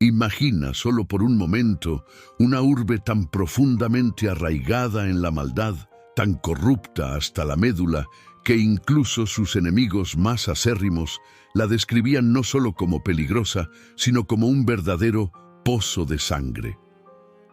Imagina solo por un momento una urbe tan profundamente arraigada en la maldad, tan corrupta hasta la médula, que incluso sus enemigos más acérrimos la describían no solo como peligrosa, sino como un verdadero pozo de sangre.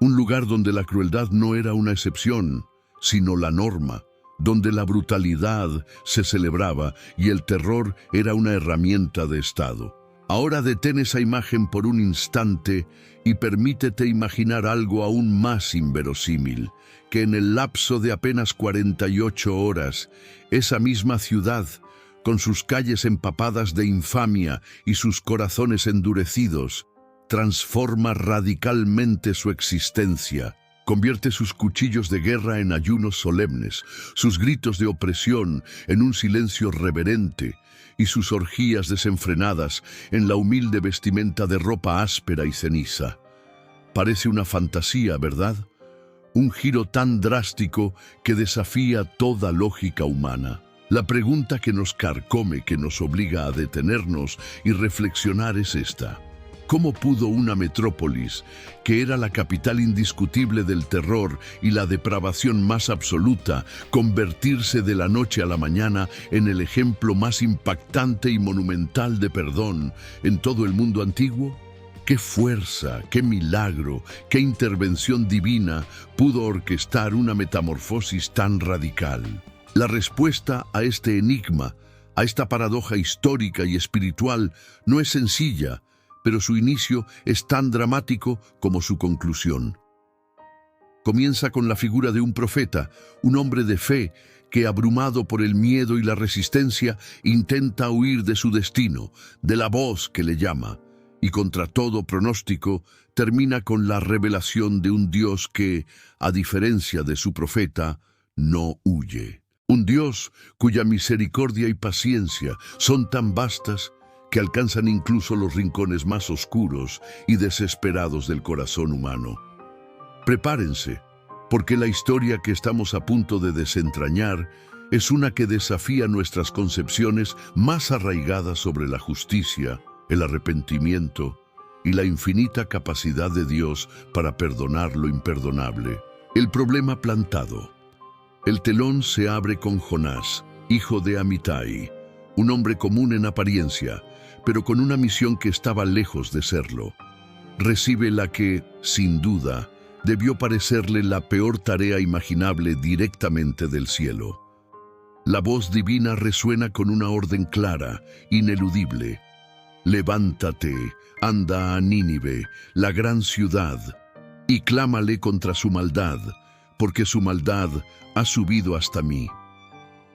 Un lugar donde la crueldad no era una excepción, sino la norma, donde la brutalidad se celebraba y el terror era una herramienta de Estado. Ahora detén esa imagen por un instante y permítete imaginar algo aún más inverosímil, que en el lapso de apenas 48 horas, esa misma ciudad, con sus calles empapadas de infamia y sus corazones endurecidos, transforma radicalmente su existencia. Convierte sus cuchillos de guerra en ayunos solemnes, sus gritos de opresión en un silencio reverente y sus orgías desenfrenadas en la humilde vestimenta de ropa áspera y ceniza. Parece una fantasía, ¿verdad? Un giro tan drástico que desafía toda lógica humana. La pregunta que nos carcome, que nos obliga a detenernos y reflexionar es esta. ¿Cómo pudo una metrópolis, que era la capital indiscutible del terror y la depravación más absoluta, convertirse de la noche a la mañana en el ejemplo más impactante y monumental de perdón en todo el mundo antiguo? ¿Qué fuerza, qué milagro, qué intervención divina pudo orquestar una metamorfosis tan radical? La respuesta a este enigma, a esta paradoja histórica y espiritual, no es sencilla, pero su inicio es tan dramático como su conclusión. Comienza con la figura de un profeta, un hombre de fe que, abrumado por el miedo y la resistencia, intenta huir de su destino, de la voz que le llama, y contra todo pronóstico, termina con la revelación de un Dios que, a diferencia de su profeta, no huye. Un Dios cuya misericordia y paciencia son tan vastas que alcanzan incluso los rincones más oscuros y desesperados del corazón humano. Prepárense, porque la historia que estamos a punto de desentrañar es una que desafía nuestras concepciones más arraigadas sobre la justicia, el arrepentimiento y la infinita capacidad de Dios para perdonar lo imperdonable. El problema plantado. El telón se abre con Jonás, hijo de Amitai, un hombre común en apariencia, pero con una misión que estaba lejos de serlo. Recibe la que, sin duda, debió parecerle la peor tarea imaginable directamente del cielo. La voz divina resuena con una orden clara, ineludible. Levántate, anda a Nínive, la gran ciudad, y clámale contra su maldad, porque su maldad ha subido hasta mí.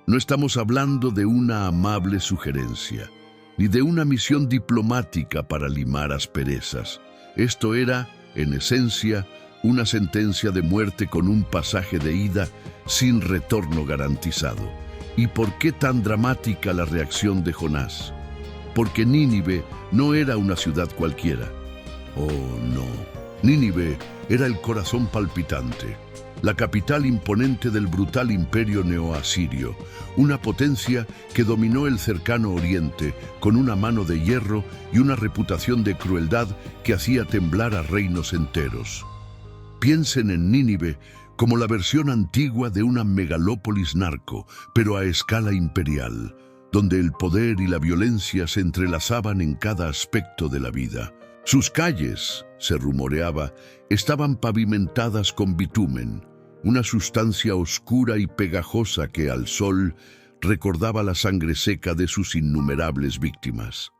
No estamos hablando de una amable sugerencia, ni de una misión diplomática para limar asperezas. Esto era, en esencia, una sentencia de muerte con un pasaje de ida sin retorno garantizado. ¿Y por qué tan dramática la reacción de Jonás? Porque Nínive no era una ciudad cualquiera. Oh, no. Nínive era el corazón palpitante, la capital imponente del brutal imperio neoasirio, una potencia que dominó el cercano oriente con una mano de hierro y una reputación de crueldad que hacía temblar a reinos enteros. Piensen en Nínive como la versión antigua de una megalópolis narco, pero a escala imperial, donde el poder y la violencia se entrelazaban en cada aspecto de la vida. Sus calles, se rumoreaba, estaban pavimentadas con bitumen, una sustancia oscura y pegajosa que al sol recordaba la sangre seca de sus innumerables víctimas.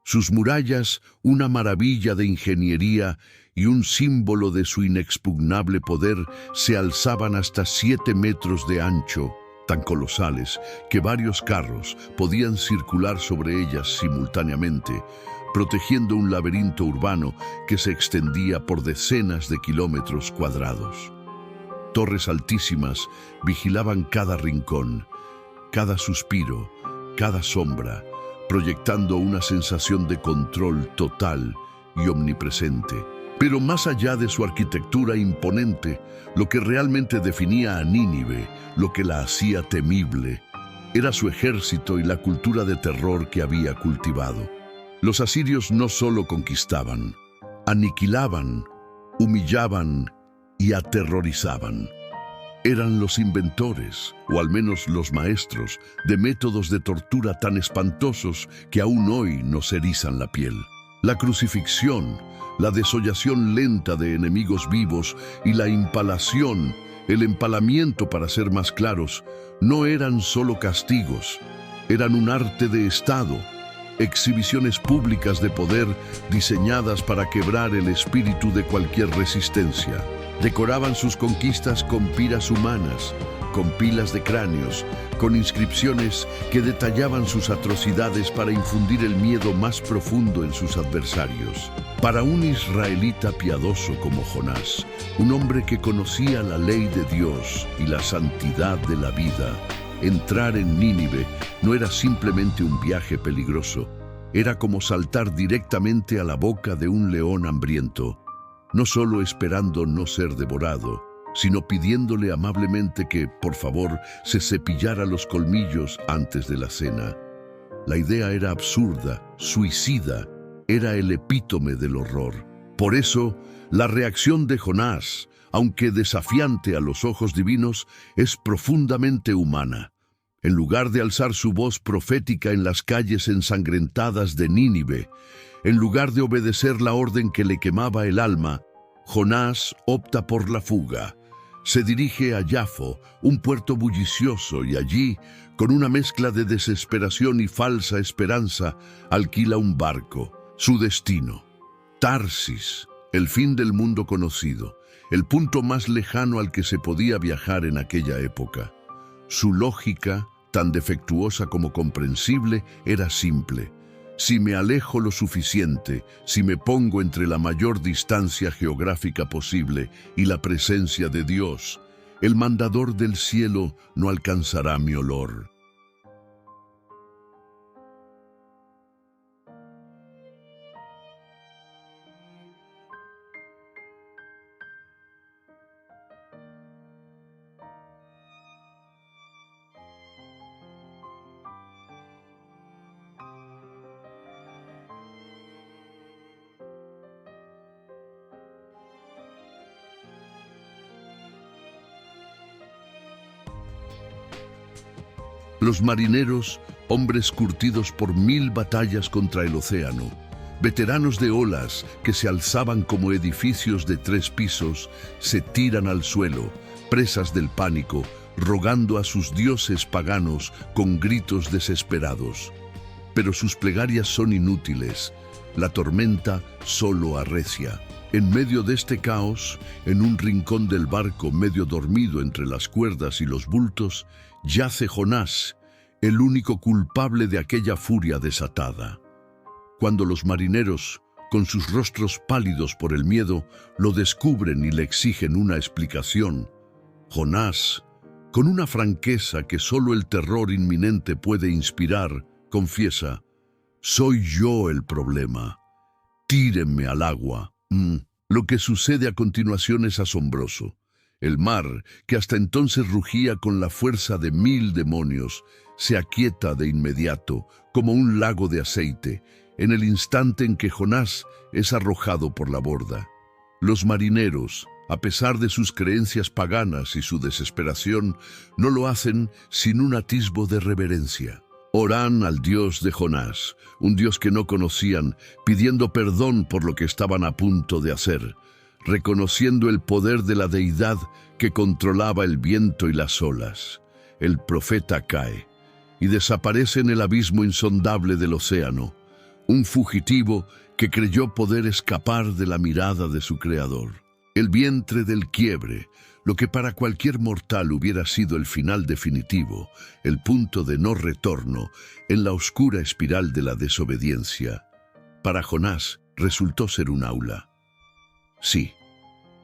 Sus murallas, una maravilla de ingeniería y un símbolo de su inexpugnable poder, se alzaban hasta 7 metros de ancho, tan colosales que varios carros podían circular sobre ellas simultáneamente, protegiendo un laberinto urbano que se extendía por decenas de kilómetros cuadrados. Torres altísimas vigilaban cada rincón, cada suspiro, cada sombra, proyectando una sensación de control total y omnipresente. Pero más allá de su arquitectura imponente, lo que realmente definía a Nínive, lo que la hacía temible, era su ejército y la cultura de terror que había cultivado. Los asirios no solo conquistaban, aniquilaban, humillaban y aterrorizaban. Eran los inventores, o al menos los maestros, de métodos de tortura tan espantosos que aún hoy nos erizan la piel. La crucifixión, la desollación lenta de enemigos vivos y la impalación, el empalamiento para ser más claros, no eran solo castigos, eran un arte de Estado, exhibiciones públicas de poder diseñadas para quebrar el espíritu de cualquier resistencia. Decoraban sus conquistas con piras humanas, con pilas de cráneos, con inscripciones que detallaban sus atrocidades para infundir el miedo más profundo en sus adversarios. Para un israelita piadoso como Jonás, un hombre que conocía la ley de Dios y la santidad de la vida, entrar en Nínive no era simplemente un viaje peligroso, era como saltar directamente a la boca de un león hambriento, no solo esperando no ser devorado, sino pidiéndole amablemente que, por favor, se cepillara los colmillos antes de la cena. La idea era absurda, suicida, era el epítome del horror. Por eso, la reacción de Jonás, aunque desafiante a los ojos divinos, es profundamente humana. En lugar de alzar su voz profética en las calles ensangrentadas de Nínive, en lugar de obedecer la orden que le quemaba el alma, Jonás opta por la fuga. Se dirige a Yafo, un puerto bullicioso, y allí, con una mezcla de desesperación y falsa esperanza, alquila un barco. Su destino: Tarsis, el fin del mundo conocido, el punto más lejano al que se podía viajar en aquella época. Su lógica, tan defectuosa como comprensible, era simple. Si me alejo lo suficiente, si me pongo entre la mayor distancia geográfica posible y la presencia de Dios, el mandador del cielo no alcanzará mi olor. Los marineros, hombres curtidos por 1000 batallas contra el océano, veteranos de olas que se alzaban como edificios de 3 pisos, se tiran al suelo, presas del pánico, rogando a sus dioses paganos con gritos desesperados. Pero sus plegarias son inútiles, la tormenta solo arrecia. En medio de este caos, en un rincón del barco medio dormido entre las cuerdas y los bultos, yace Jonás, el único culpable de aquella furia desatada. Cuando los marineros, con sus rostros pálidos por el miedo, lo descubren y le exigen una explicación, Jonás, con una franqueza que solo el terror inminente puede inspirar, confiesa: «Soy yo el problema. Tírenme al agua». Lo que sucede a continuación es asombroso. El mar, que hasta entonces rugía con la fuerza de 1000 demonios, se aquieta de inmediato, como un lago de aceite, en el instante en que Jonás es arrojado por la borda. Los marineros, a pesar de sus creencias paganas y su desesperación, no lo hacen sin un atisbo de reverencia. Oran al Dios de Jonás, un Dios que no conocían, pidiendo perdón por lo que estaban a punto de hacer, reconociendo el poder de la deidad que controlaba el viento y las olas. El profeta cae y desaparece en el abismo insondable del océano, un fugitivo que creyó poder escapar de la mirada de su creador. El vientre del quiebre, lo que para cualquier mortal hubiera sido el final definitivo, el punto de no retorno en la oscura espiral de la desobediencia, para Jonás resultó ser un aula. Sí,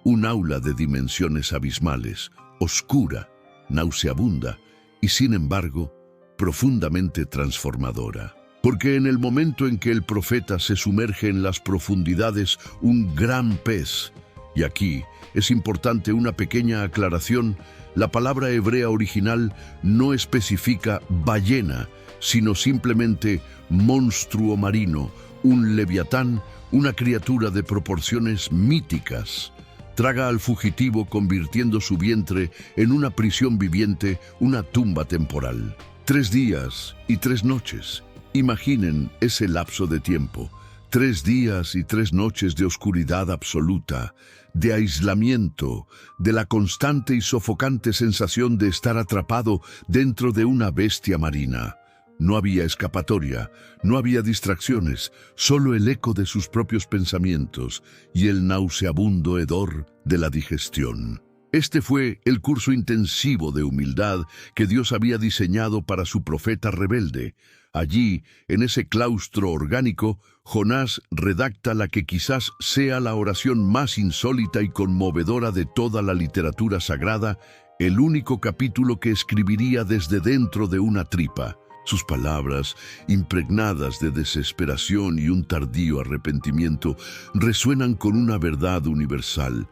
un aula de dimensiones abismales, oscura, nauseabunda y, sin embargo, profundamente transformadora. Porque en el momento en que el profeta se sumerge en las profundidades, un gran pez, y aquí es importante una pequeña aclaración, la palabra hebrea original no especifica ballena, sino simplemente monstruo marino, Un leviatán, una criatura de proporciones míticas, traga al fugitivo convirtiendo su vientre en una prisión viviente, una tumba temporal. 3 días y 3 noches. Imaginen ese lapso de tiempo. 3 días y 3 noches de oscuridad absoluta, de aislamiento, de la constante y sofocante sensación de estar atrapado dentro de una bestia marina. No había escapatoria, no había distracciones, solo el eco de sus propios pensamientos y el nauseabundo hedor de la digestión. Este fue el curso intensivo de humildad que Dios había diseñado para su profeta rebelde. Allí, en ese claustro orgánico, Jonás redacta la que quizás sea la oración más insólita y conmovedora de toda la literatura sagrada, el único capítulo que escribiría desde dentro de una tripa. Sus palabras, impregnadas de desesperación y un tardío arrepentimiento, resuenan con una verdad universal.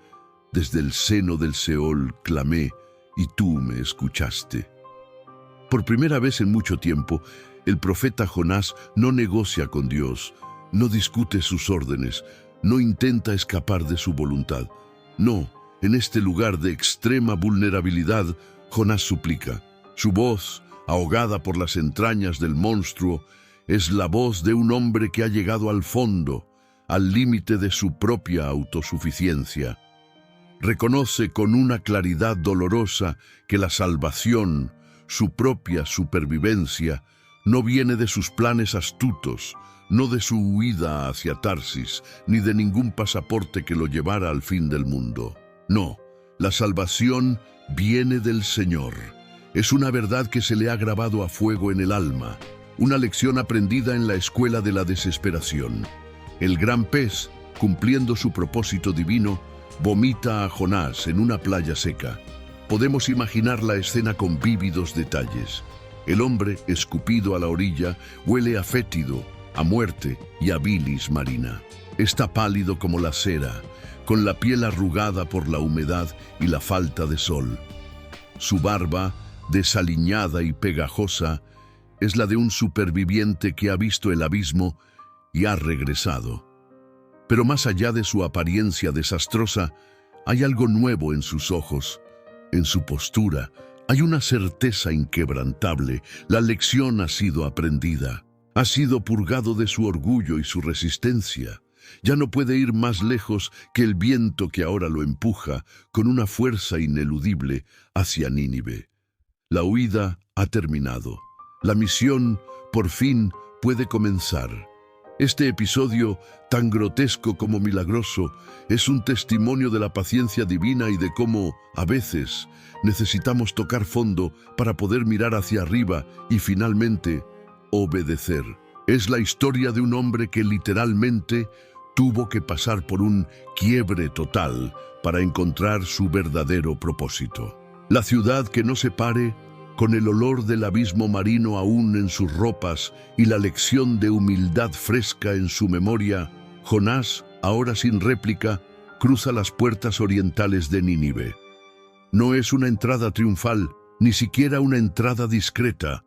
Desde el seno del Seol clamé, y tú me escuchaste. Por primera vez en mucho tiempo, el profeta Jonás no negocia con Dios, no discute sus órdenes, no intenta escapar de su voluntad. No, en este lugar de extrema vulnerabilidad, Jonás suplica. Su voz, ahogada por las entrañas del monstruo, es la voz de un hombre que ha llegado al fondo, al límite de su propia autosuficiencia. Reconoce con una claridad dolorosa que la salvación, su propia supervivencia, no viene de sus planes astutos, no de su huida hacia Tarsis, ni de ningún pasaporte que lo llevara al fin del mundo. No, la salvación viene del Señor. Es una verdad que se le ha grabado a fuego en el alma, una lección aprendida en la escuela de la desesperación. El gran pez, cumpliendo su propósito divino, vomita a Jonás en una playa seca. Podemos imaginar la escena con vívidos detalles. El hombre, escupido a la orilla, huele a fétido, a muerte y a bilis marina. Está pálido como la cera, con la piel arrugada por la humedad y la falta de sol. Su barba, desaliñada y pegajosa, es la de un superviviente que ha visto el abismo y ha regresado. Pero más allá de su apariencia desastrosa, hay algo nuevo en sus ojos, en su postura. Hay una certeza inquebrantable. La lección ha sido aprendida. Ha sido purgado de su orgullo y su resistencia. Ya no puede ir más lejos que el viento que ahora lo empuja con una fuerza ineludible hacia Nínive. La huida ha terminado. La misión, por fin, puede comenzar. Este episodio, tan grotesco como milagroso, es un testimonio de la paciencia divina y de cómo, a veces, necesitamos tocar fondo para poder mirar hacia arriba y, finalmente, obedecer. Es la historia de un hombre que literalmente tuvo que pasar por un quiebre total para encontrar su verdadero propósito. La ciudad que no se pare, con el olor del abismo marino aún en sus ropas y la lección de humildad fresca en su memoria, Jonás, ahora sin réplica, cruza las puertas orientales de Nínive. No es una entrada triunfal, ni siquiera una entrada discreta.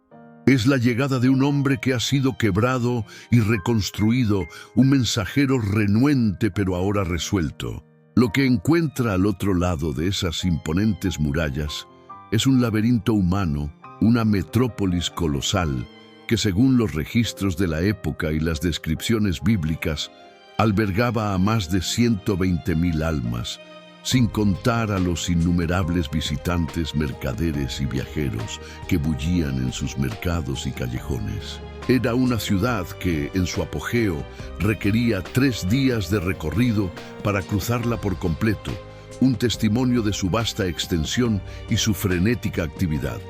Es la llegada de un hombre que ha sido quebrado y reconstruido, un mensajero renuente pero ahora resuelto. Lo que encuentra al otro lado de esas imponentes murallas es un laberinto humano, una metrópolis colosal que, según los registros de la época y las descripciones bíblicas, albergaba a más de 120,000 almas, sin contar a los innumerables visitantes, mercaderes y viajeros que bullían en sus mercados y callejones. Era una ciudad que, en su apogeo, requería 3 días de recorrido para cruzarla por completo, un testimonio de su vasta extensión y su frenética actividad.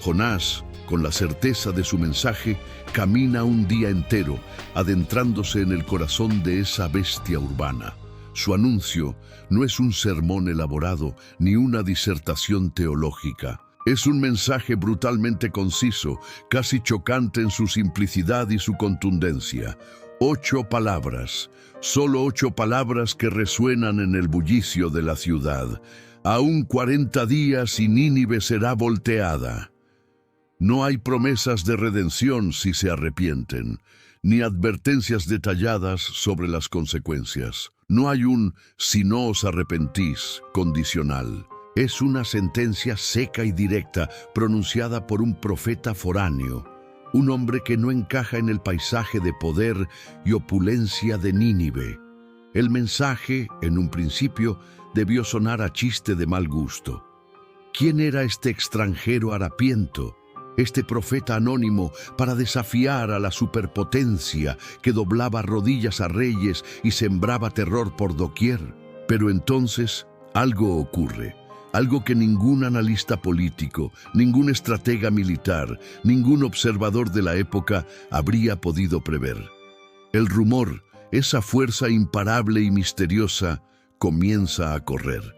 Jonás, con la certeza de su mensaje, camina un día entero, adentrándose en el corazón de esa bestia urbana. Su anuncio no es un sermón elaborado ni una disertación teológica. Es un mensaje brutalmente conciso, casi chocante en su simplicidad y su contundencia. 8 palabras, solo 8 palabras que resuenan en el bullicio de la ciudad. Aún 40 días y Nínive será volteada. No hay promesas de redención si se arrepienten, ni advertencias detalladas sobre las consecuencias. No hay un «si no os arrepentís» condicional. Es una sentencia seca y directa pronunciada por un profeta foráneo, un hombre que no encaja en el paisaje de poder y opulencia de Nínive. El mensaje, en un principio, debió sonar a chiste de mal gusto. ¿Quién era este extranjero harapiento, este profeta anónimo para desafiar a la superpotencia que doblaba rodillas a reyes y sembraba terror por doquier? Pero entonces algo ocurre. Algo que ningún analista político, ningún estratega militar, ningún observador de la época habría podido prever. El rumor, esa fuerza imparable y misteriosa, comienza a correr.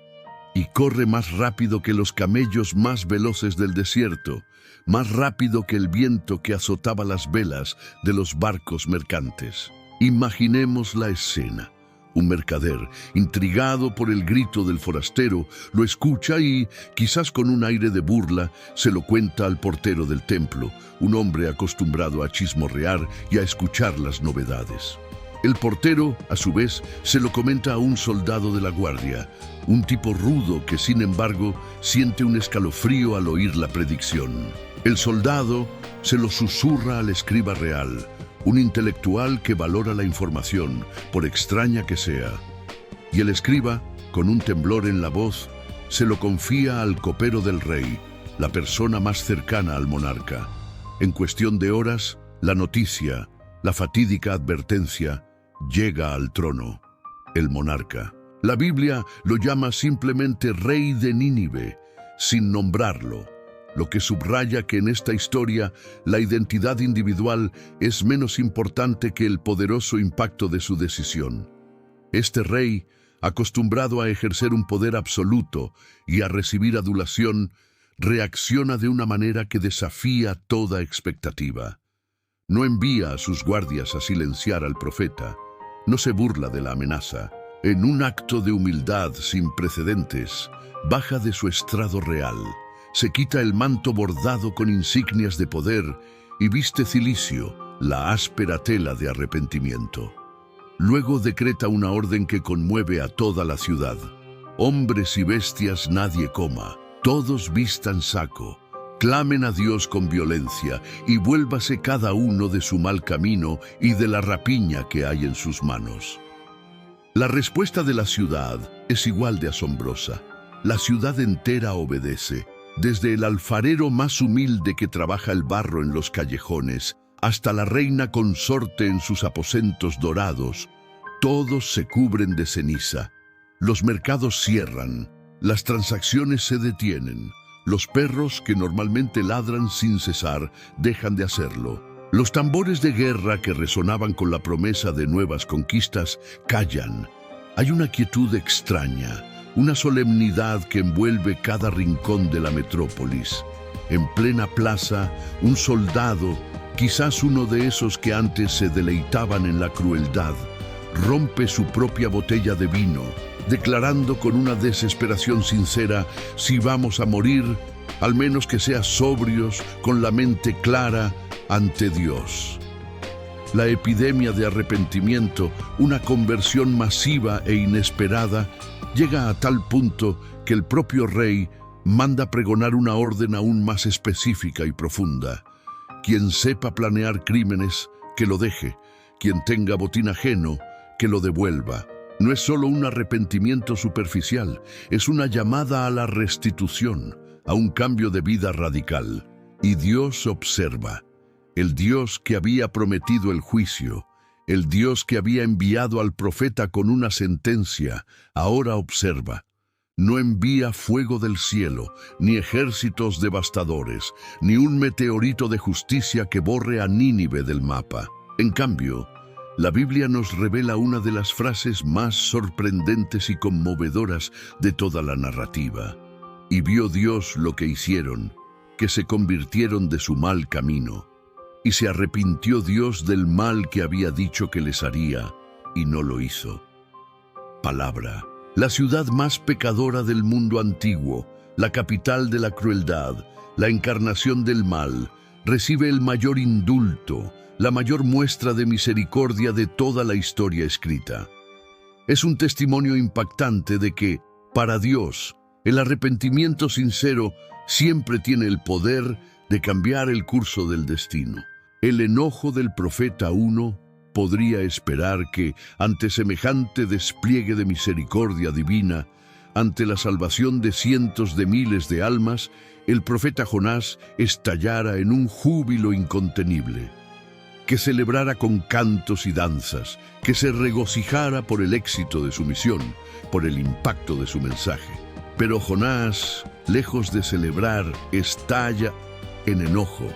Y corre más rápido que los camellos más veloces del desierto, más rápido que el viento que azotaba las velas de los barcos mercantes. Imaginemos la escena. Un mercader, intrigado por el grito del forastero, lo escucha y, quizás con un aire de burla, se lo cuenta al portero del templo, un hombre acostumbrado a chismorrear y a escuchar las novedades. El portero, a su vez, se lo comenta a un soldado de la guardia, un tipo rudo que, sin embargo, siente un escalofrío al oír la predicción. El soldado se lo susurra al escriba real, un intelectual que valora la información, por extraña que sea. Y el escriba, con un temblor en la voz, se lo confía al copero del rey, la persona más cercana al monarca. En cuestión de horas, la noticia, la fatídica advertencia, llega al trono. El monarca. La Biblia lo llama simplemente rey de Nínive, sin nombrarlo, lo que subraya que en esta historia la identidad individual es menos importante que el poderoso impacto de su decisión. Este rey, acostumbrado a ejercer un poder absoluto y a recibir adulación, reacciona de una manera que desafía toda expectativa. No envía a sus guardias a silenciar al profeta, no se burla de la amenaza. En un acto de humildad sin precedentes, baja de su estrado real. Se quita el manto bordado con insignias de poder y viste cilicio, la áspera tela de arrepentimiento. Luego decreta una orden que conmueve a toda la ciudad. Hombres y bestias nadie coma, todos vistan saco, clamen a Dios con violencia y vuélvase cada uno de su mal camino y de la rapiña que hay en sus manos. La respuesta de la ciudad es igual de asombrosa. La ciudad entera obedece. Desde el alfarero más humilde que trabaja el barro en los callejones, hasta la reina consorte en sus aposentos dorados, todos se cubren de ceniza. Los mercados cierran, las transacciones se detienen, los perros que normalmente ladran sin cesar dejan de hacerlo. Los tambores de guerra que resonaban con la promesa de nuevas conquistas callan. Hay una quietud extraña, una solemnidad que envuelve cada rincón de la metrópolis. En plena plaza, un soldado, quizás uno de esos que antes se deleitaban en la crueldad, rompe su propia botella de vino, declarando con una desesperación sincera: si vamos a morir, al menos que sea sobrios, con la mente clara ante Dios. La epidemia de arrepentimiento, una conversión masiva e inesperada, llega a tal punto que el propio rey manda pregonar una orden aún más específica y profunda. Quien sepa planear crímenes, que lo deje. Quien tenga botín ajeno, que lo devuelva. No es solo un arrepentimiento superficial, es una llamada a la restitución, a un cambio de vida radical. Y Dios observa. El Dios que había prometido el juicio, el Dios que había enviado al profeta con una sentencia, ahora observa. No envía fuego del cielo, ni ejércitos devastadores, ni un meteorito de justicia que borre a Nínive del mapa. En cambio, la Biblia nos revela una de las frases más sorprendentes y conmovedoras de toda la narrativa. Y vio Dios lo que hicieron, que se convirtieron de su mal camino. Y se arrepintió Dios del mal que había dicho que les haría, y no lo hizo. Palabra. La ciudad más pecadora del mundo antiguo, la capital de la crueldad, la encarnación del mal, recibe el mayor indulto, la mayor muestra de misericordia de toda la historia escrita. Es un testimonio impactante de que, para Dios, el arrepentimiento sincero siempre tiene el poder de cambiar el curso del destino. El enojo del profeta 1 podría esperar que, ante semejante despliegue de misericordia divina, ante la salvación de cientos de miles de almas, el profeta Jonás estallara en un júbilo incontenible, que celebrara con cantos y danzas, que se regocijara por el éxito de su misión, por el impacto de su mensaje. Pero Jonás, lejos de celebrar, estalla en enojo.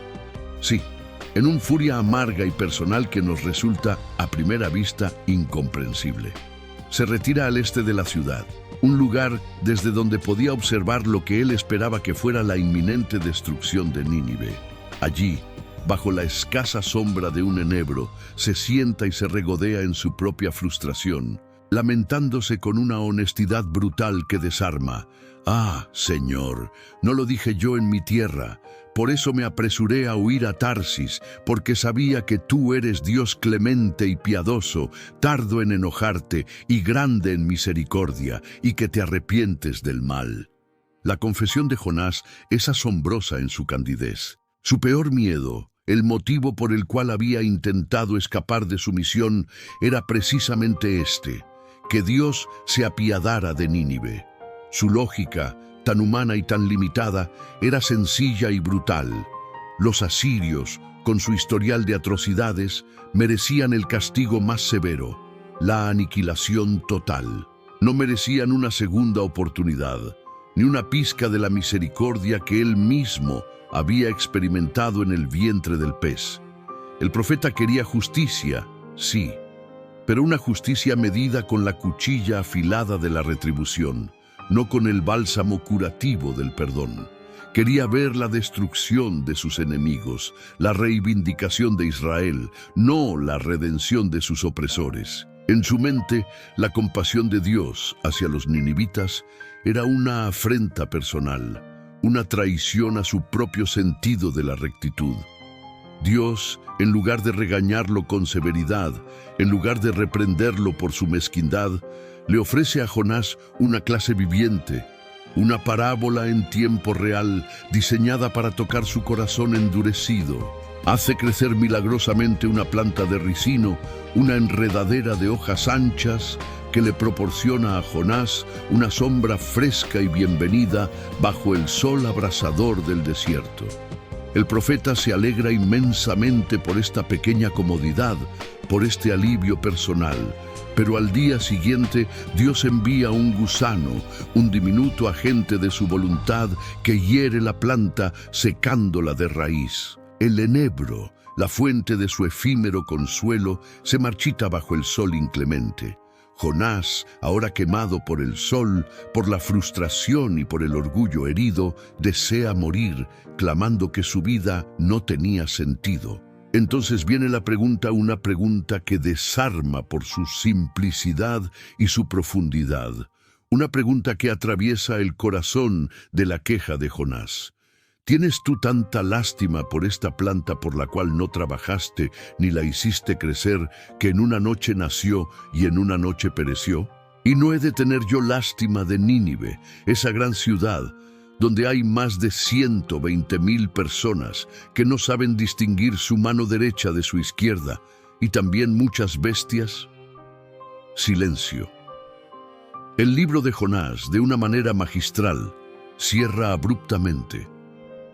Sí, en una furia amarga y personal que nos resulta, a primera vista, incomprensible. Se retira al este de la ciudad, un lugar desde donde podía observar lo que él esperaba que fuera la inminente destrucción de Nínive. Allí, bajo la escasa sombra de un enebro, se sienta y se regodea en su propia frustración, lamentándose con una honestidad brutal que desarma. «Ah, Señor, no lo dije yo en mi tierra. Por eso me apresuré a huir a Tarsis, porque sabía que tú eres Dios clemente y piadoso, tardo en enojarte y grande en misericordia, y que te arrepientes del mal». La confesión de Jonás es asombrosa en su candidez. Su peor miedo, el motivo por el cual había intentado escapar de su misión, era precisamente este: que Dios se apiadara de Nínive. Su lógica, tan humana y tan limitada, era sencilla y brutal. Los asirios, con su historial de atrocidades, merecían el castigo más severo, la aniquilación total. No merecían una segunda oportunidad, ni una pizca de la misericordia que él mismo había experimentado en el vientre del pez. El profeta quería justicia, sí, pero una justicia medida con la cuchilla afilada de la retribución, no con el bálsamo curativo del perdón. Quería ver la destrucción de sus enemigos, la reivindicación de Israel, no la redención de sus opresores. En su mente, la compasión de Dios hacia los ninivitas era una afrenta personal, una traición a su propio sentido de la rectitud. Dios, en lugar de regañarlo con severidad, en lugar de reprenderlo por su mezquindad, le ofrece a Jonás una clase viviente, una parábola en tiempo real diseñada para tocar su corazón endurecido. Hace crecer milagrosamente una planta de ricino, una enredadera de hojas anchas que le proporciona a Jonás una sombra fresca y bienvenida bajo el sol abrasador del desierto. El profeta se alegra inmensamente por esta pequeña comodidad, por este alivio personal. Pero al día siguiente, Dios envía un gusano, un diminuto agente de su voluntad que hiere la planta secándola de raíz. El enebro, la fuente de su efímero consuelo, se marchita bajo el sol inclemente. Jonás, ahora quemado por el sol, por la frustración y por el orgullo herido, desea morir, clamando que su vida no tenía sentido. Entonces viene la pregunta, una pregunta que desarma por su simplicidad y su profundidad. Una pregunta que atraviesa el corazón de la queja de Jonás. ¿Tienes tú tanta lástima por esta planta por la cual no trabajaste ni la hiciste crecer, que en una noche nació y en una noche pereció? ¿Y no he de tener yo lástima de Nínive, esa gran ciudad, donde hay más de 120,000 personas que no saben distinguir su mano derecha de su izquierda, y también muchas bestias? Silencio. El libro de Jonás, de una manera magistral, cierra abruptamente.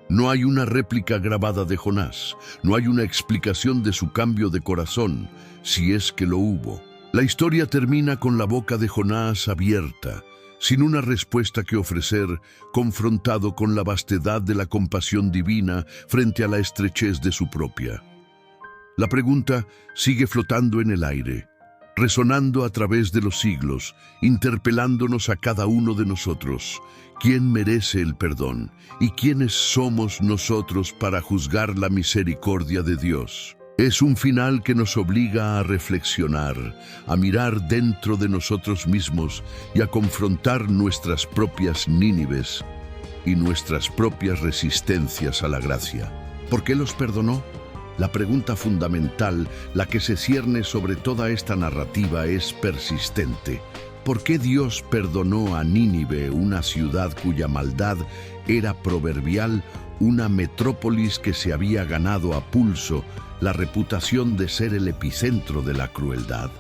No hay una réplica grabada de Jonás, no hay una explicación de su cambio de corazón, si es que lo hubo. La historia termina con la boca de Jonás abierta, sin una respuesta que ofrecer, confrontado con la vastedad de la compasión divina frente a la estrechez de su propia. La pregunta sigue flotando en el aire, resonando a través de los siglos, interpelándonos a cada uno de nosotros. ¿Quién merece el perdón? ¿Y quiénes somos nosotros para juzgar la misericordia de Dios? Es un final que nos obliga a reflexionar, a mirar dentro de nosotros mismos y a confrontar nuestras propias Nínives y nuestras propias resistencias a la gracia. ¿Por qué los perdonó? La pregunta fundamental, la que se cierne sobre toda esta narrativa, es persistente. ¿Por qué Dios perdonó a Nínive, una ciudad cuya maldad era proverbial, una metrópolis que se había ganado a pulso la reputación de ser el epicentro de la crueldad?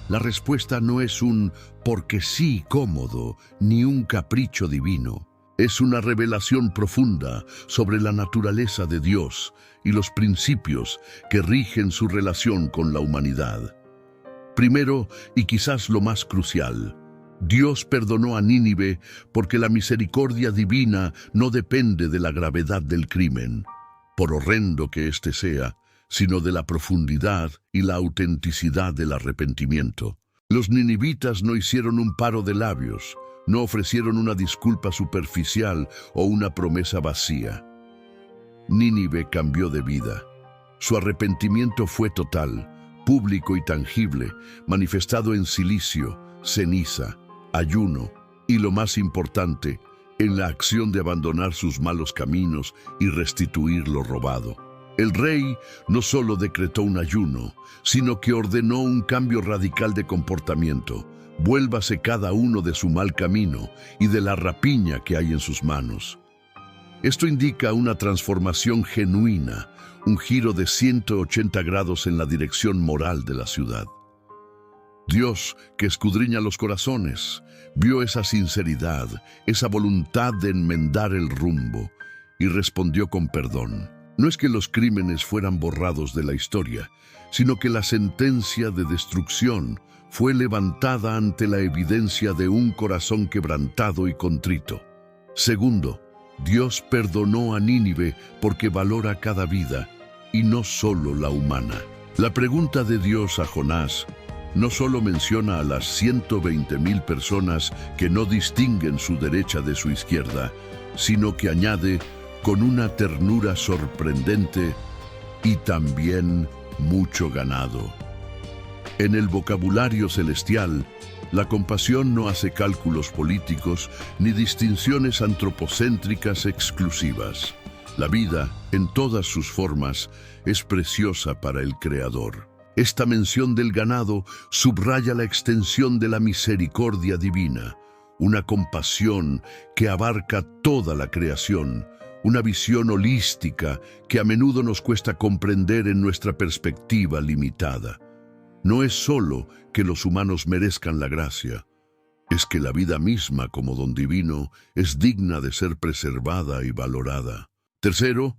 La respuesta no es un porque sí cómodo, ni un capricho divino. Es una revelación profunda sobre la naturaleza de Dios y los principios que rigen su relación con la humanidad. Primero, y quizás lo más crucial, Dios perdonó a Nínive porque la misericordia divina no depende de la gravedad del crimen, por horrendo que éste sea, sino de la profundidad y la autenticidad del arrepentimiento. Los ninivitas no hicieron un paro de labios, no ofrecieron una disculpa superficial o una promesa vacía. Nínive cambió de vida. Su arrepentimiento fue total, público y tangible, manifestado en silicio, ceniza, ayuno y, lo más importante, en la acción de abandonar sus malos caminos y restituir lo robado. El rey no solo decretó un ayuno, sino que ordenó un cambio radical de comportamiento. Vuélvase cada uno de su mal camino y de la rapiña que hay en sus manos. Esto indica una transformación genuina, un giro de 180 grados en la dirección moral de la ciudad. Dios, que escudriña los corazones, vio esa sinceridad, esa voluntad de enmendar el rumbo, y respondió con perdón. No es que los crímenes fueran borrados de la historia, sino que la sentencia de destrucción fue levantada ante la evidencia de un corazón quebrantado y contrito. Segundo, Dios perdonó a Nínive porque valora cada vida, y no solo la humana. La pregunta de Dios a Jonás no solo menciona a las 120,000 personas que no distinguen su derecha de su izquierda, sino que añade, con una ternura sorprendente, y también mucho ganado. En el vocabulario celestial, la compasión no hace cálculos políticos ni distinciones antropocéntricas exclusivas. La vida, en todas sus formas, es preciosa para el Creador. Esta mención del ganado subraya la extensión de la misericordia divina, una compasión que abarca toda la creación, una visión holística que a menudo nos cuesta comprender en nuestra perspectiva limitada. No es solo que los humanos merezcan la gracia, es que la vida misma como don divino es digna de ser preservada y valorada. Tercero,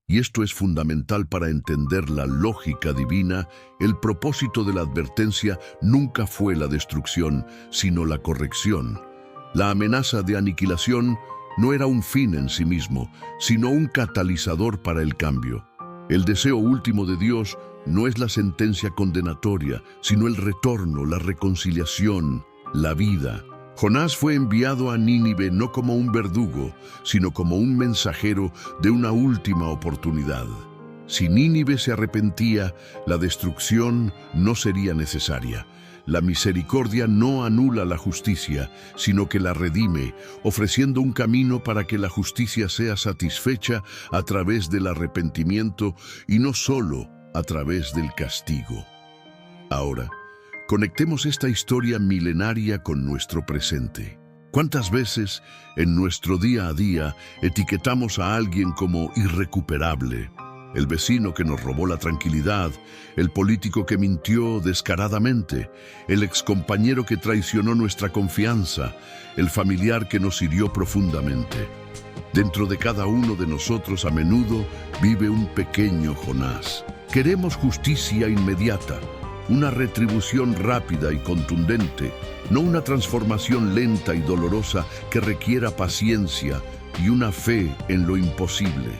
y esto es fundamental para entender la lógica divina, el propósito de la advertencia nunca fue la destrucción, sino la corrección. La amenaza de aniquilación no era un fin en sí mismo, sino un catalizador para el cambio. El deseo último de Dios no es la sentencia condenatoria, sino el retorno, la reconciliación, la vida. Jonás fue enviado a Nínive no como un verdugo, sino como un mensajero de una última oportunidad. Si Nínive se arrepentía, la destrucción no sería necesaria. La misericordia no anula la justicia, sino que la redime, ofreciendo un camino para que la justicia sea satisfecha a través del arrepentimiento y no solo a través del castigo. Ahora, conectemos esta historia milenaria con nuestro presente. ¿Cuántas veces en nuestro día a día etiquetamos a alguien como irrecuperable? El vecino que nos robó la tranquilidad, el político que mintió descaradamente, el excompañero que traicionó nuestra confianza, el familiar que nos hirió profundamente. Dentro de cada uno de nosotros a menudo vive un pequeño Jonás. Queremos justicia inmediata, una retribución rápida y contundente, no una transformación lenta y dolorosa que requiera paciencia y una fe en lo imposible.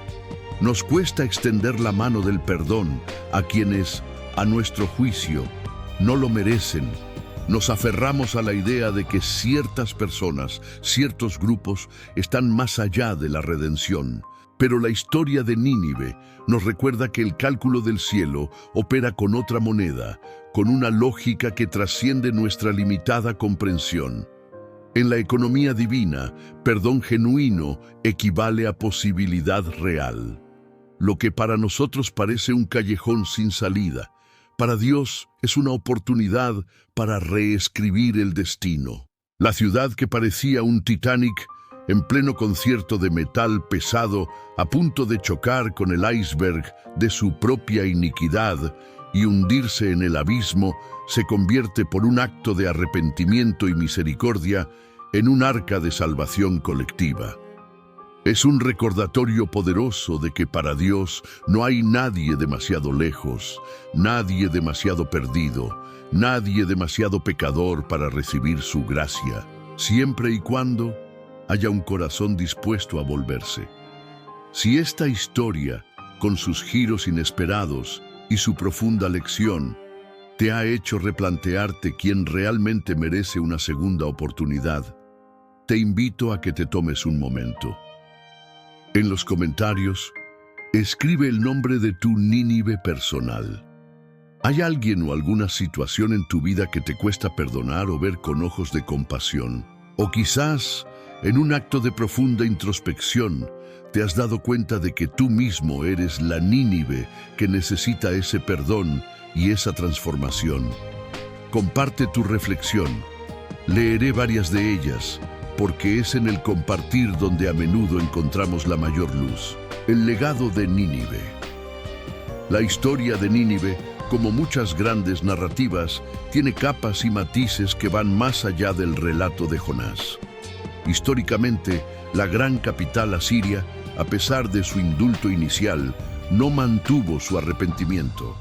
Nos cuesta extender la mano del perdón a quienes, a nuestro juicio, no lo merecen. Nos aferramos a la idea de que ciertas personas, ciertos grupos, están más allá de la redención. Pero la historia de Nínive nos recuerda que el cálculo del cielo opera con otra moneda, con una lógica que trasciende nuestra limitada comprensión. En la economía divina, perdón genuino equivale a posibilidad real. Lo que para nosotros parece un callejón sin salida, para Dios es una oportunidad para reescribir el destino. La ciudad que parecía un Titanic en pleno concierto de metal pesado, a punto de chocar con el iceberg de su propia iniquidad y hundirse en el abismo, se convierte por un acto de arrepentimiento y misericordia en un arca de salvación colectiva. Es un recordatorio poderoso de que para Dios no hay nadie demasiado lejos, nadie demasiado perdido, nadie demasiado pecador para recibir su gracia, siempre y cuando haya un corazón dispuesto a volverse. Si esta historia, con sus giros inesperados y su profunda lección, te ha hecho replantearte quién realmente merece una segunda oportunidad, te invito a que te tomes un momento. En los comentarios, escribe el nombre de tu Nínive personal. ¿Hay alguien o alguna situación en tu vida que te cuesta perdonar o ver con ojos de compasión? O quizás, en un acto de profunda introspección, te has dado cuenta de que tú mismo eres la Nínive que necesita ese perdón y esa transformación. Comparte tu reflexión. Leeré varias de ellas, porque es en el compartir donde a menudo encontramos la mayor luz. El legado de Nínive. La historia de Nínive, como muchas grandes narrativas, tiene capas y matices que van más allá del relato de Jonás. Históricamente, la gran capital asiria, a pesar de su indulto inicial, no mantuvo su arrepentimiento.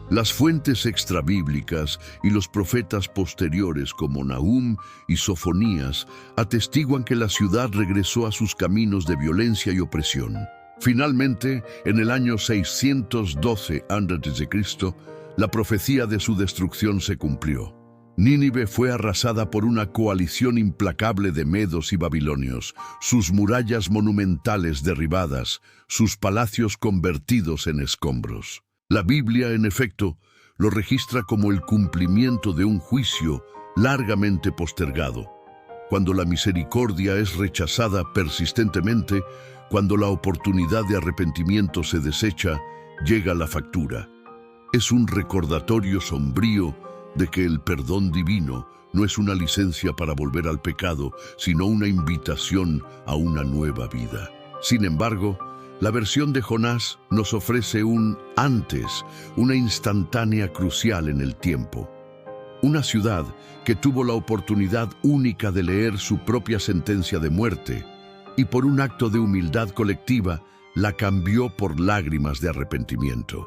Las fuentes extrabíblicas y los profetas posteriores como Nahum y Sofonías atestiguan que la ciudad regresó a sus caminos de violencia y opresión. Finalmente, en el año 612 a.C., la profecía de su destrucción se cumplió. Nínive fue arrasada por una coalición implacable de medos y babilonios, sus murallas monumentales derribadas, sus palacios convertidos en escombros. La Biblia, en efecto, lo registra como el cumplimiento de un juicio largamente postergado. Cuando la misericordia es rechazada persistentemente, cuando la oportunidad de arrepentimiento se desecha, llega la factura. Es un recordatorio sombrío de que el perdón divino no es una licencia para volver al pecado, sino una invitación a una nueva vida. Sin embargo, la versión de Jonás nos ofrece un antes, una instantánea crucial en el tiempo. Una ciudad que tuvo la oportunidad única de leer su propia sentencia de muerte y por un acto de humildad colectiva la cambió por lágrimas de arrepentimiento.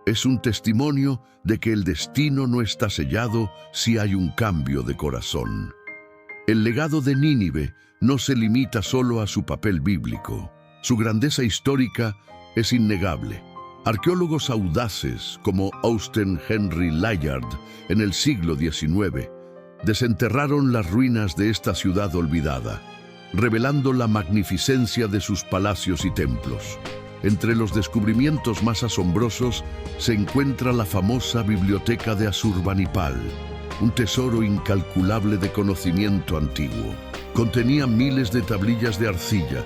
Es un testimonio de que el destino no está sellado si hay un cambio de corazón. El legado de Nínive no se limita solo a su papel bíblico. Su grandeza histórica es innegable. Arqueólogos audaces como Austen Henry Layard en el siglo XIX desenterraron las ruinas de esta ciudad olvidada, revelando la magnificencia de sus palacios y templos. Entre los descubrimientos más asombrosos se encuentra la famosa biblioteca de Asurbanipal, un tesoro incalculable de conocimiento antiguo. Contenía miles de tablillas de arcilla,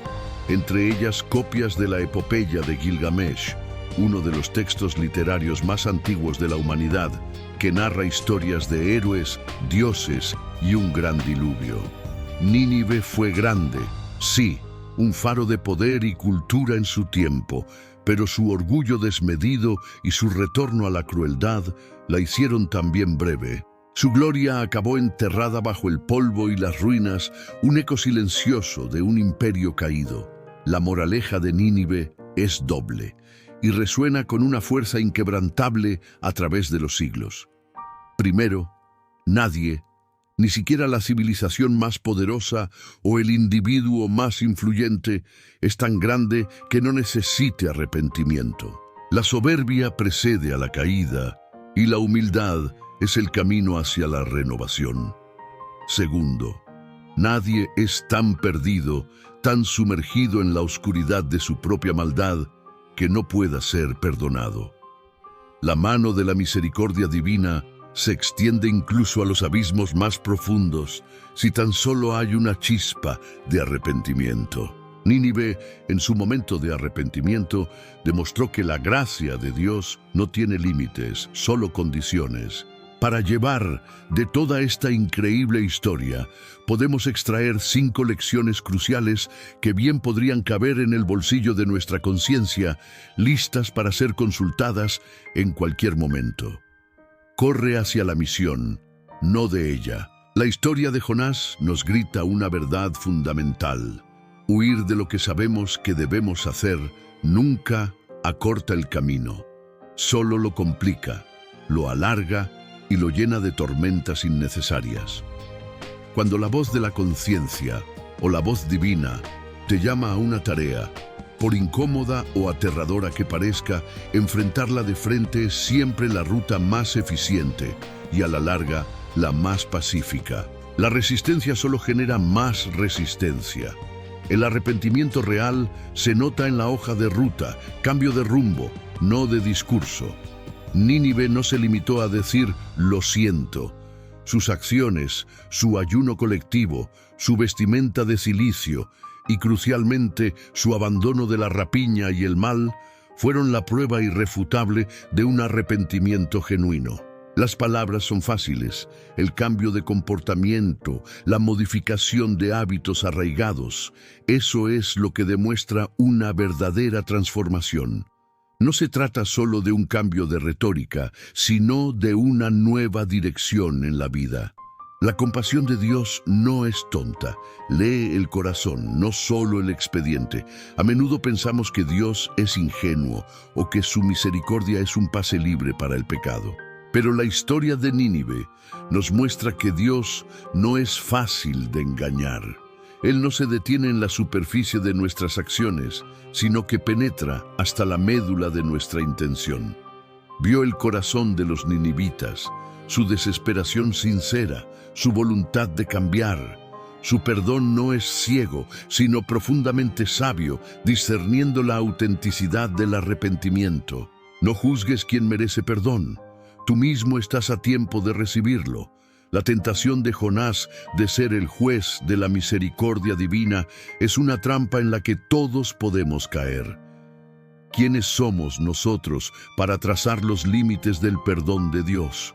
entre ellas copias de la epopeya de Gilgamesh, uno de los textos literarios más antiguos de la humanidad, que narra historias de héroes, dioses y un gran diluvio. Nínive fue grande, sí, un faro de poder y cultura en su tiempo, pero su orgullo desmedido y su retorno a la crueldad la hicieron también breve. Su gloria acabó enterrada bajo el polvo y las ruinas, un eco silencioso de un imperio caído. La moraleja de Nínive es doble y resuena con una fuerza inquebrantable a través de los siglos. Primero, nadie, ni siquiera la civilización más poderosa o el individuo más influyente, es tan grande que no necesite arrepentimiento. La soberbia precede a la caída y la humildad es el camino hacia la renovación. Segundo, nadie es tan perdido, tan sumergido en la oscuridad de su propia maldad, que no pueda ser perdonado. La mano de la misericordia divina se extiende incluso a los abismos más profundos, si tan solo hay una chispa de arrepentimiento. Nínive, en su momento de arrepentimiento, demostró que la gracia de Dios no tiene límites, solo condiciones. Para llevar de toda esta increíble historia, podemos extraer 5 lecciones cruciales que bien podrían caber en el bolsillo de nuestra conciencia, listas para ser consultadas en cualquier momento. Corre hacia la misión, no de ella. La historia de Jonás nos grita una verdad fundamental. Huir de lo que sabemos que debemos hacer nunca acorta el camino. Solo lo complica, lo alarga y lo llena de tormentas innecesarias. Cuando la voz de la conciencia o la voz divina te llama a una tarea, por incómoda o aterradora que parezca, enfrentarla de frente es siempre la ruta más eficiente y a la larga la más pacífica. La resistencia solo genera más resistencia. El arrepentimiento real se nota en la hoja de ruta, cambio de rumbo, no de discurso. Nínive no se limitó a decir «lo siento». Sus acciones, su ayuno colectivo, su vestimenta de cilicio y, crucialmente, su abandono de la rapiña y el mal fueron la prueba irrefutable de un arrepentimiento genuino. Las palabras son fáciles, el cambio de comportamiento, la modificación de hábitos arraigados, eso es lo que demuestra una verdadera transformación. No se trata solo de un cambio de retórica, sino de una nueva dirección en la vida. La compasión de Dios no es tonta, lee el corazón, no solo el expediente. A menudo pensamos que Dios es ingenuo o que su misericordia es un pase libre para el pecado. Pero la historia de Nínive nos muestra que Dios no es fácil de engañar. Él no se detiene en la superficie de nuestras acciones, sino que penetra hasta la médula de nuestra intención. Vio el corazón de los ninivitas, su desesperación sincera, su voluntad de cambiar. Su perdón no es ciego, sino profundamente sabio, discerniendo la autenticidad del arrepentimiento. No juzgues quien merece perdón. Tú mismo estás a tiempo de recibirlo. La tentación de Jonás de ser el juez de la misericordia divina es una trampa en la que todos podemos caer. ¿Quiénes somos nosotros para trazar los límites del perdón de Dios?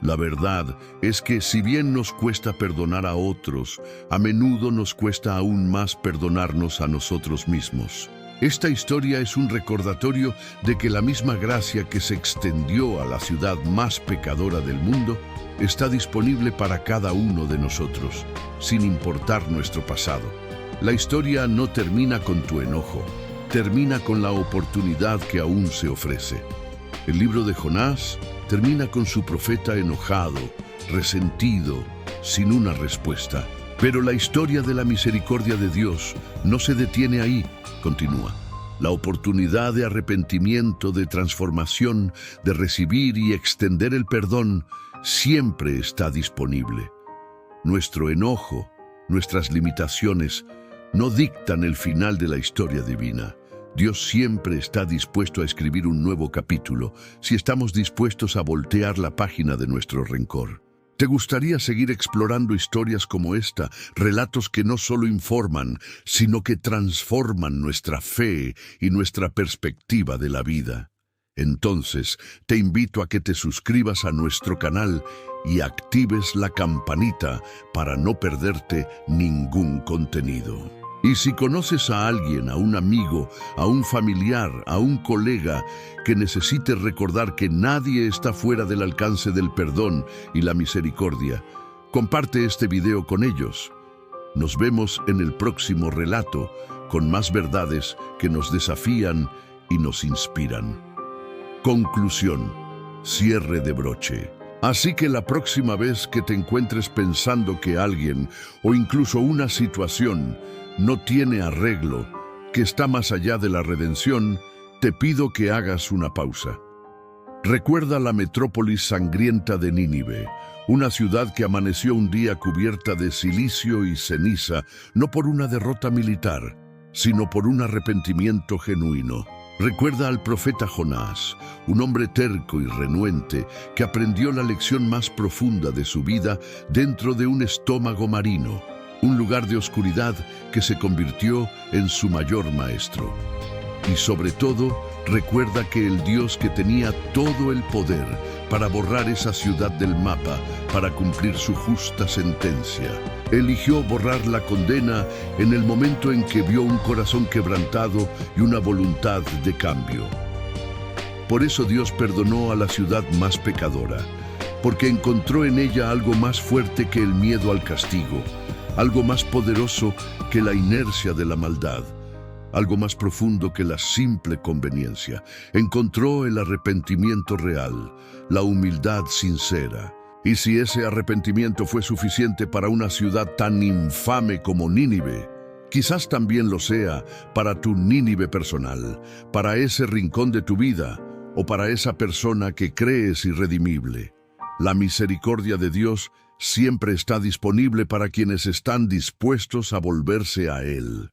La verdad es que si bien nos cuesta perdonar a otros, a menudo nos cuesta aún más perdonarnos a nosotros mismos. Esta historia es un recordatorio de que la misma gracia que se extendió a la ciudad más pecadora del mundo está disponible para cada uno de nosotros, sin importar nuestro pasado. La historia no termina con tu enojo, termina con la oportunidad que aún se ofrece. El libro de Jonás termina con su profeta enojado, resentido, sin una respuesta. Pero la historia de la misericordia de Dios no se detiene ahí, continúa. La oportunidad de arrepentimiento, de transformación, de recibir y extender el perdón, siempre está disponible. Nuestro enojo, nuestras limitaciones, no dictan el final de la historia divina. Dios siempre está dispuesto a escribir un nuevo capítulo si estamos dispuestos a voltear la página de nuestro rencor. ¿Te gustaría seguir explorando historias como esta, relatos que no solo informan, sino que transforman nuestra fe y nuestra perspectiva de la vida? Entonces, te invito a que te suscribas a nuestro canal y actives la campanita para no perderte ningún contenido. Y si conoces a alguien, a un amigo, a un familiar, a un colega que necesite recordar que nadie está fuera del alcance del perdón y la misericordia, comparte este video con ellos. Nos vemos en el próximo relato con más verdades que nos desafían y nos inspiran. Conclusión. Cierre de broche. Así que la próxima vez que te encuentres pensando que alguien o incluso una situación no tiene arreglo, que está más allá de la redención, te pido que hagas una pausa. Recuerda la metrópolis sangrienta de Nínive, una ciudad que amaneció un día cubierta de cilicio y ceniza, no por una derrota militar, sino por un arrepentimiento genuino. Recuerda al profeta Jonás, un hombre terco y renuente que aprendió la lección más profunda de su vida dentro de un estómago marino. un lugar de oscuridad que se convirtió en su mayor maestro. Y sobre todo, recuerda que el Dios que tenía todo el poder para borrar esa ciudad del mapa, para cumplir su justa sentencia, eligió borrar la condena en el momento en que vio un corazón quebrantado y una voluntad de cambio. Por eso Dios perdonó a la ciudad más pecadora, porque encontró en ella algo más fuerte que el miedo al castigo, algo más poderoso que la inercia de la maldad, algo más profundo que la simple conveniencia. Encontró el arrepentimiento real, la humildad sincera. Y si ese arrepentimiento fue suficiente para una ciudad tan infame como Nínive, quizás también lo sea para tu Nínive personal, para ese rincón de tu vida o para esa persona que crees irredimible. La misericordia de Dios siempre está disponible para quienes están dispuestos a volverse a Él.